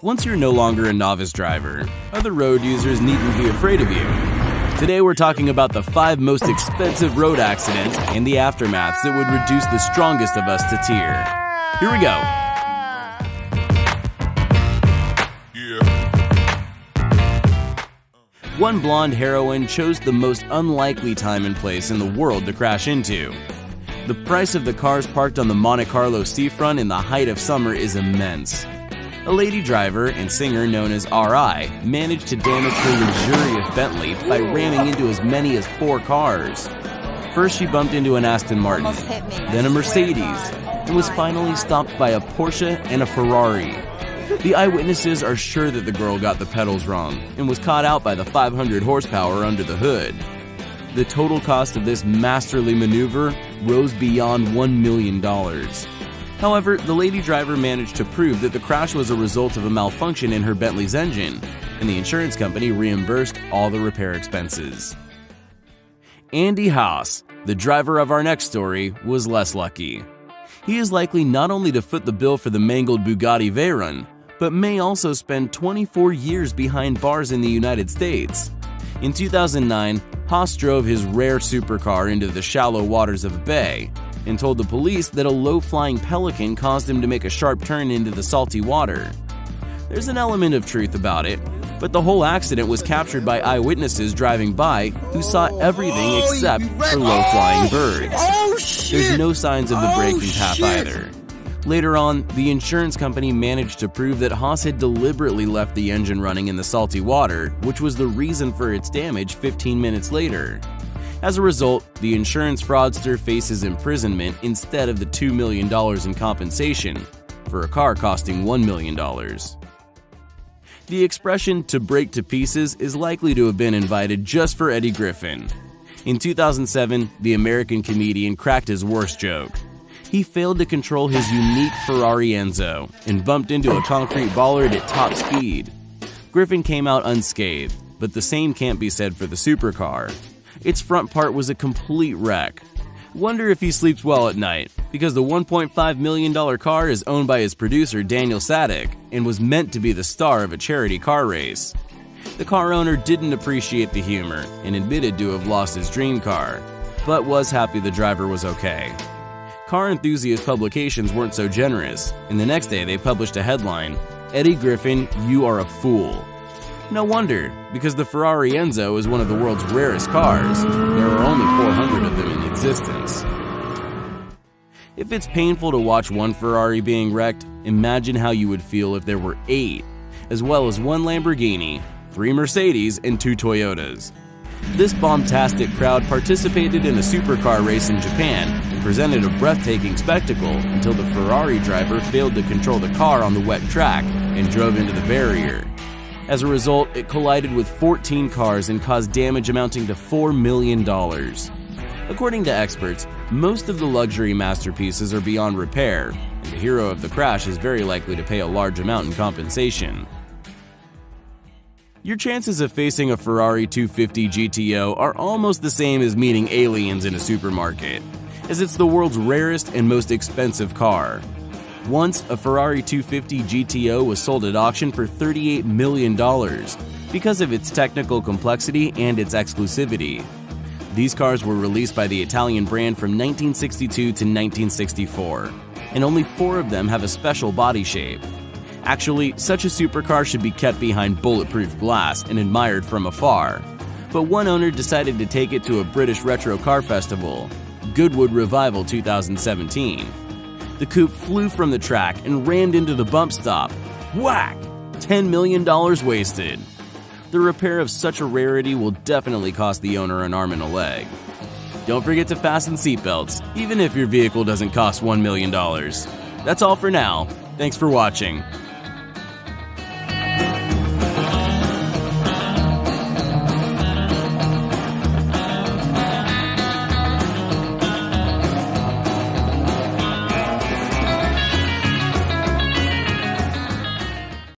Once you're no longer a novice driver, other road users needn't be afraid of you. Today we're talking about the 5 most expensive road accidents and the aftermaths that would reduce the strongest of us to tear. Here we go. One blonde heroine chose the most unlikely time and place in the world to crash into. The price of the cars parked on the Monte Carlo seafront in the height of summer is immense. A lady driver and singer known as R.I. managed to damage her luxurious Bentley by ramming into as many as 4 cars. First she bumped into an Aston Martin, then a Mercedes, and was finally stopped by a Porsche and a Ferrari. The eyewitnesses are sure that the girl got the pedals wrong and was caught out by the 500 horsepower under the hood. The total cost of this masterly maneuver rose beyond $1 million. However, the lady driver managed to prove that the crash was a result of a malfunction in her Bentley's engine, and the insurance company reimbursed all the repair expenses. Andy Haas, the driver of our next story, was less lucky. He is likely not only to foot the bill for the mangled Bugatti Veyron, but may also spend 24 years behind bars in the United States. In 2009, Haas drove his rare supercar into the shallow waters of a bay and told the police that a low-flying pelican caused him to make a sharp turn into the salty water. There's an element of truth about it, but the whole accident was captured by eyewitnesses driving by who saw everything except for low-flying birds. There's no signs of the braking path either. Later on, the insurance company managed to prove that Haas had deliberately left the engine running in the salty water, which was the reason for its damage 15 minutes later. As a result, the insurance fraudster faces imprisonment instead of the $2 million in compensation, for a car costing $1 million. The expression "to break to pieces" is likely to have been invited just for Eddie Griffin. In 2007, the American comedian cracked his worst joke. He failed to control his unique Ferrari Enzo and bumped into a concrete bollard at top speed. Griffin came out unscathed, but the same can't be said for the supercar. Its front part was a complete wreck. Wonder if he sleeps well at night, because the $1.5 million car is owned by his producer Daniel Sadek and was meant to be the star of a charity car race. The car owner didn't appreciate the humor and admitted to have lost his dream car, but was happy the driver was okay. Car enthusiast publications weren't so generous, and the next day they published a headline, "Eddie Griffin, you are a fool." No wonder, because the Ferrari Enzo is one of the world's rarest cars. There are only 400 of them in existence. If it's painful to watch one Ferrari being wrecked, imagine how you would feel if there were 8, as well as 1 Lamborghini, 3 Mercedes, and 2 Toyotas. This bombastic crowd participated in a supercar race in Japan and presented a breathtaking spectacle until the Ferrari driver failed to control the car on the wet track and drove into the barrier. As a result, it collided with 14 cars and caused damage amounting to $4 million. According to experts, most of the luxury masterpieces are beyond repair, and the hero of the crash is very likely to pay a large amount in compensation. Your chances of facing a Ferrari 250 GTO are almost the same as meeting aliens in a supermarket, as it's the world's rarest and most expensive car. Once, a Ferrari 250 GTO was sold at auction for $38 million because of its technical complexity and its exclusivity. These cars were released by the Italian brand from 1962 to 1964, and only 4 of them have a special body shape. Actually, such a supercar should be kept behind bulletproof glass and admired from afar, but one owner decided to take it to a British retro car festival, Goodwood Revival 2017. The coupe flew from the track and rammed into the bump stop. Whack! $10 million wasted. The repair of such a rarity will definitely cost the owner an arm and a leg. Don't forget to fasten seatbelts, even if your vehicle doesn't cost $1 million. That's all for now. Thanks for watching.